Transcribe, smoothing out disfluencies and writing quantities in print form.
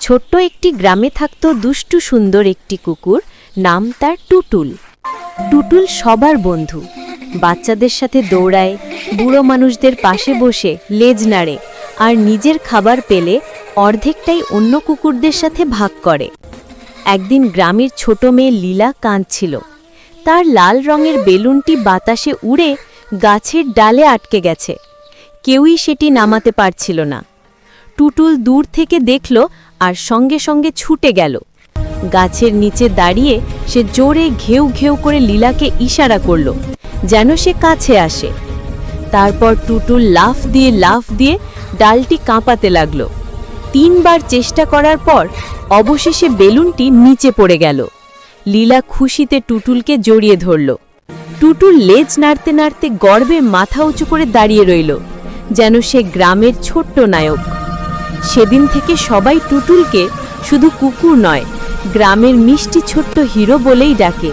ছোট্ট একটি গ্রামে থাকত দুষ্টু সুন্দর একটি কুকুর, নাম তার টুটুল। টুটুল সবার বন্ধু, বাচ্চাদের সাথে দৌড়ায়, বুড়ো মানুষদের পাশে বসে লেজ নাড়ে, আর নিজের খাবার পেলে অর্ধেকটাই অন্য কুকুরদের সাথে ভাগ করে। একদিন গ্রামের ছোট মেয়ে লীলা কাঁদছিল। তার লাল রঙের বেলুনটি বাতাসে উড়ে গাছের ডালে আটকে গেছে। কেউই সেটি নামাতে পারছিল না। টুটুল দূর থেকে দেখল আর সঙ্গে সঙ্গে ছুটে গেল। গাছের নিচে দাঁড়িয়ে সে জোরে ঘেউ ঘেউ করে লীলাকে ইশারা করল যেন সে কাছে আসে। তারপর টুটুল লাফ দিয়ে ডালটি কাঁপাতে লাগল। 3 বার চেষ্টা করার পর অবশেষে বেলুনটি নিচে পড়ে গেল। লীলা খুশিতে টুটুলকে জড়িয়ে ধরল। টুটুল লেজ নাড়তে নাড়তে গর্বে মাথা উঁচু করে দাঁড়িয়ে রইল, যেন সে গ্রামের ছোট্ট নায়ক। সেদিন থেকে সবাই টুটুলকে শুধু কুকুর নয়, গ্রামের মিষ্টি ছোট্ট হিরো বলেই ডাকে।